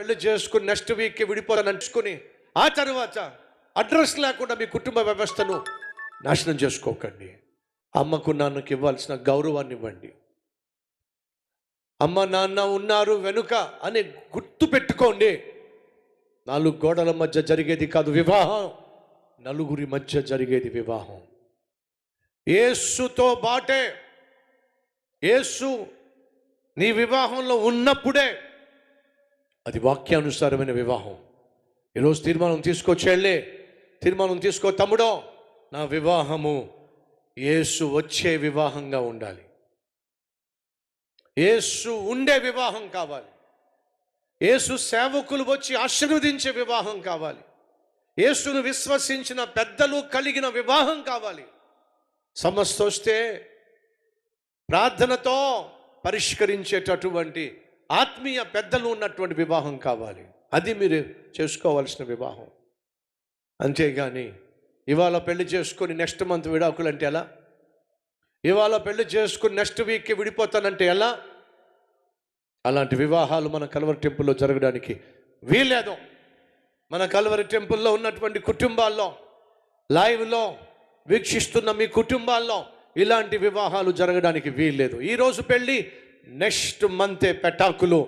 పెళ్లి చేసుకుని నెక్స్ట్ వీక్కి విడిపోతాను అంటుకుని ఆ తర్వాత అడ్రస్ లేకుండా మీ కుటుంబ వ్యవస్థను నాశనం చేసుకోకండి. అమ్మకు నాన్నకి ఇవ్వాల్సిన గౌరవాన్ని ఇవ్వండి. అమ్మ నాన్న ఉన్నారు వెనుక అని గుర్తు పెట్టుకోండి. 4 గోడల మధ్య జరిగేది కాదు వివాహం, నలుగురి మధ్య జరిగేది వివాహం. యేసుతో బాటే, యేసు నీ వివాహంలో ఉన్నప్పుడే అది వాక్యానుసారమైన వివాహం. ఈరోజు తీర్మానం తీసుకోచెళ్ళే, తీర్మానం తీసుకో తమ్ముడో, నా వివాహము యేసు వచ్చే వివాహంగా ఉండాలి. యేసు ఉండే వివాహం కావాలి. యేసు సేవకులు వచ్చి ఆశీర్వదించే వివాహం కావాలి. యేసును విశ్వసించిన పెద్దలు కలిగిన వివాహం కావాలి. సమస్య వస్తే ప్రార్థనతో పరిష్కరించేటటువంటి ఆత్మీయ పెద్దలు ఉన్నటువంటి వివాహం కావాలి. అది మీరు చేసుకోవాల్సిన వివాహం. అంతేగాని ఇవాళ పెళ్లి చేసుకొని నెక్స్ట్ మంత్ విడాకులు అంటే ఎలా? ఇవాళ పెళ్లి చేసుకుని నెక్స్ట్ వీక్కి విడిపోతానంటే ఎలా? అలాంటి వివాహాలు మన కల్వరి టెంపుల్లో జరగడానికి వీల్లేదు. మన కల్వరి టెంపుల్లో ఉన్నటువంటి కుటుంబాల్లో, లైవ్లో వీక్షిస్తున్న మీ కుటుంబాల్లో ఇలాంటి వివాహాలు జరగడానికి వీల్లేదు. ఈరోజు పెళ్ళి నెక్స్ట్ మంతే పెటాకులు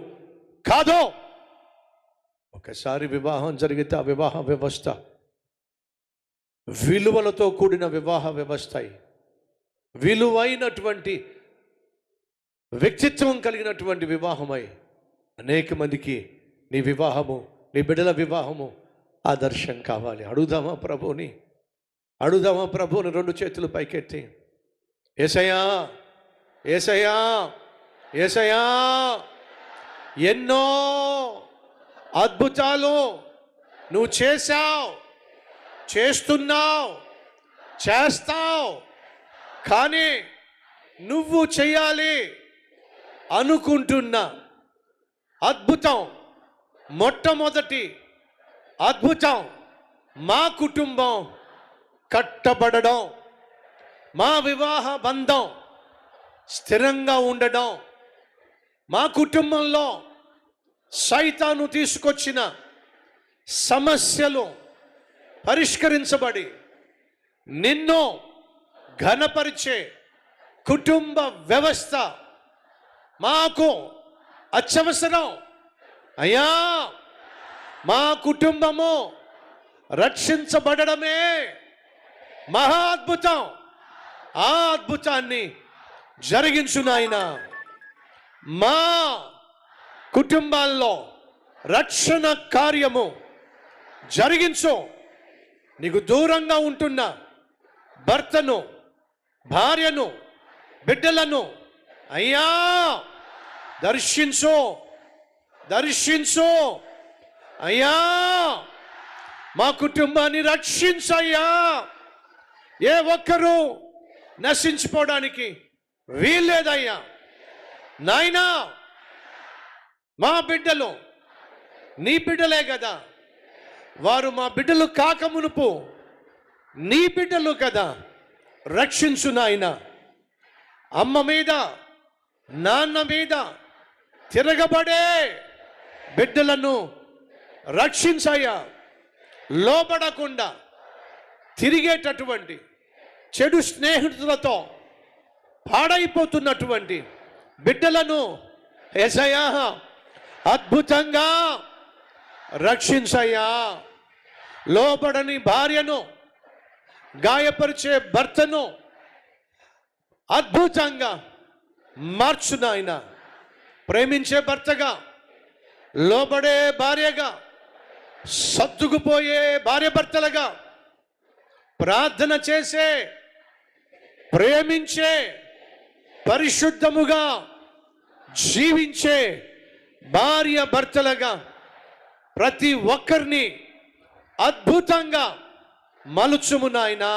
కాదు. ఒకసారి వివాహం జరిగితే ఆ వివాహ వ్యవస్థ విలువలతో కూడిన వివాహ వ్యవస్థ, విలువైనటువంటి వ్యక్తిత్వం కలిగినటువంటి వివాహమై అనేక మందికి నీ వివాహము, నీ బిడ్డల వివాహము ఆదర్శం కావాలి. అడుగుదామా ప్రభుని? అడుగుదామా ప్రభుని? 2 చేతులు పైకెత్తి, యేసయ్యా, యేసయ్యా, యేసయ్యా, ఎన్నో అద్భుతాలు నువ్వు చేశావు, చేస్తున్నావు, చేస్తావు. కానీ నువ్వు చేయాలి అనుకుంటున్న అద్భుతం, మొట్టమొదటి అద్భుతం మా కుటుంబం కట్టబడడం, మా వివాహ బంధం స్థిరంగా ఉండడం, మా కుటుంబంలో సైతాను తీసుకొచ్చిన సమస్యలు పరిష్కరించబడి నిన్ను ఘనపరిచే కుటుంబ వ్యవస్థ మాకు అత్యవసరం అయ్యా. మా కుటుంబము రక్షించబడమే మహా అద్భుతం. ఆ అద్భుతాన్ని జరిగించు నాయనా. మా కుటుంబాల్లో రక్షణ కార్యము జరిగించు. నీకు దూరంగా ఉంటున్న భర్తను, భార్యను, బిడ్డలను అయ్యా దర్శించు, దర్శించు అయ్యా. మా కుటుంబాన్ని రక్షించయ్యా. ఏ ఒక్కరూ నశించిపోవడానికి వీల్లేదయ్యా నాయనా. మా బిడ్డలు నీ బిడ్డలే కదా, వారు మా బిడ్డలు కాకమునుపు నీ బిడ్డలు కదా, రక్షించు నాయనా. అమ్మ మీద, నాన్న మీద తిరగబడే బిడ్డలను రక్షించయ్యా. లోబడకుండా తిరిగేటటువంటి చెడు స్నేహితులతో పాడైపోతున్నటువంటి బిడ్డలను యేసయ్యా అద్భుతంగా రక్షించయ్యా. లోబడని భార్యను, గాయపరిచే భర్తను అద్భుతంగా మార్చు నాయనా. ప్రేమించే భర్తగా, లోబడే భార్యగా, సర్దుకుపోయే భార్య భర్తలుగా, ప్రార్థన చేసే, ప్రేమించే, పరిశుద్ధముగా జీవించే భార్య భర్తలుగా ప్రతి ఒక్కరిని అద్భుతంగా మలుచుము నాయనా.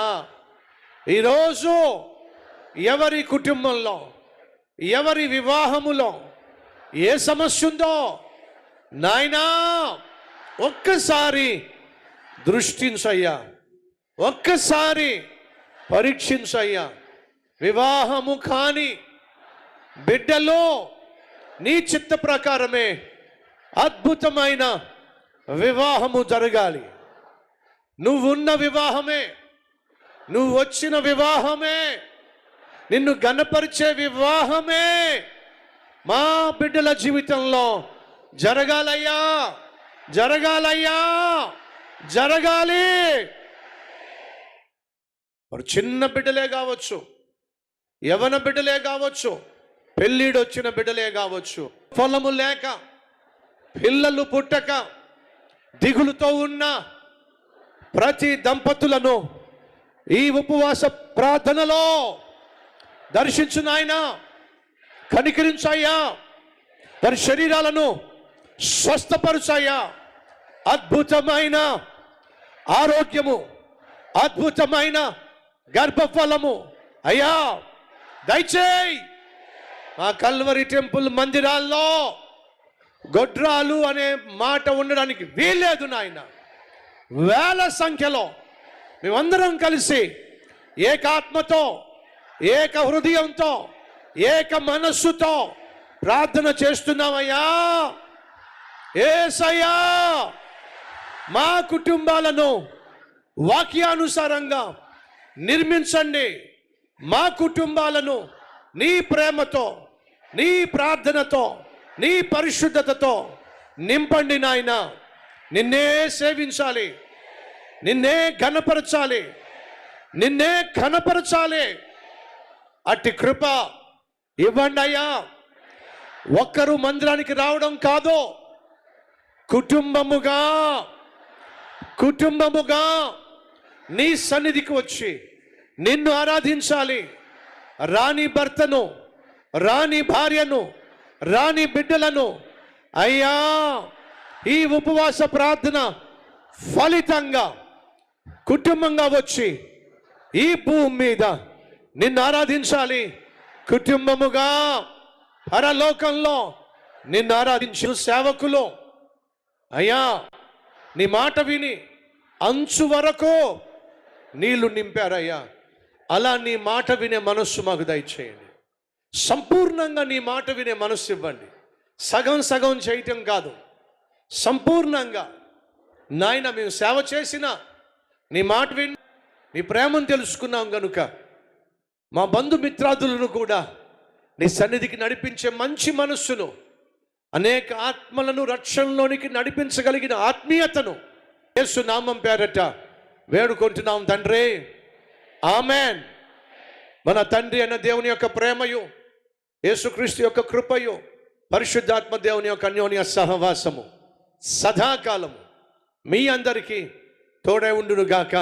ఈరోజు ఎవరి కుటుంబంలో, ఎవరి వివాహములో ఏ సమస్య ఉందో నాయనా ఒక్కసారి దృష్టించయ్యా, ఒక్కసారి పరీక్షించయ్యా. వివాహము కాని బిడ్డలో నీ చిత్త ప్రకారమే అద్భుతమైన వివాహము జరగాలి. నువ్వున్న వివాహమే, నువ్వు వచ్చిన వివాహమే, నిన్ను గణపరిచే వివాహమే మా బిడ్డల జీవితంలో జరగాలయ్యా, జరగాలయ్యా, జరగాలి. వారు చిన్న బిడ్డలే కావచ్చు, యవన బిడ్డలే కావచ్చు, పెళ్ళిడొచ్చిన బిడ్డలే కావచ్చు, ఫలము లేక పిల్లలు పుట్టక దిగులుతో ఉన్న ప్రతి దంపతులను ఈ ఉపవాస ప్రార్థనలో దర్శించు నాయనా, కనికరించాయ్యా, వారి శరీరాలను స్వస్థపరుచాయ్యా. అద్భుతమైన ఆరోగ్యము, అద్భుతమైన గర్భఫలము అయ్యా దయచేయి. ఆ కల్వరి టెంపుల్ మందిరాల్లో గొడ్రాలు అనే మాట ఉండడానికి వీల్లేదు నాయన. వేల సంఖ్యలో మేమందరం కలిసి ఏకాత్మతో, ఏక హృదయంతో, ఏక మనస్సుతో ప్రార్థన చేస్తున్నామయ్యా. యేసయ్యా, మా కుటుంబాలను వాక్యానుసారంగా నిర్మించండి. మా కుటుంబాలను నీ ప్రేమతో, నీ ప్రార్థనతో, నీ పరిశుద్ధతతో నింపండి నాయన. నిన్నే సేవించాలి, నిన్నే ఘనపరచాలి, నిన్నే ఘనపరచాలి. అట్టి కృప ఇవ్వండి అయ్యా. ఒక్కరు మందిరానికి రావడం కాదు, కుటుంబముగా కుటుంబముగా నీ సన్నిధికి వచ్చి నిన్ను ఆరాధించాలి. రాని భర్తను, రాని భార్యను, రాని బిడ్డలను అయ్యా ఈ ఉపవాస ప్రార్థన ఫలితంగా కుటుంబంగా వచ్చి ఈ భూమి మీద నిన్ను ఆరాధించాలి. కుటుంబముగా పరలోకంలో నిన్ను ఆరాధించిన సేవకులు అయ్యా నీ మాట విని అంచు వరకు నీళ్లు నింపారయ్యా. అలా నీ మాట వినే మనస్సు మాకు దయచేయండి. సంపూర్ణంగా నీ మాట వినే మనస్సు ఇవ్వండి. సగం సగం చేయటం కాదు, సంపూర్ణంగా నాయన మేము సేవ చేసిన నీ మాట విని నీ ప్రేమను తెలుసుకున్నాం గనుక మా బంధుమిత్రాదులను కూడా నీ సన్నిధికి నడిపించే మంచి మనస్సును, అనేక ఆత్మలను రక్షణలోనికి నడిపించగలిగిన ఆత్మీయతను యేసు నామం పేరట వేడుకుంటున్నాం తండ్రి. ఆమెన్. మన తండ్రి అయిన దేవుని యొక్క ప్రేమయు, యేసుక్రీస్తు యొక్క కృపయు, పరిశుద్ధాత్మ దేవుని యొక్క అన్యోన్య సహవాసము సదాకాలము మీ అందరికీ తోడై ఉండును గాక.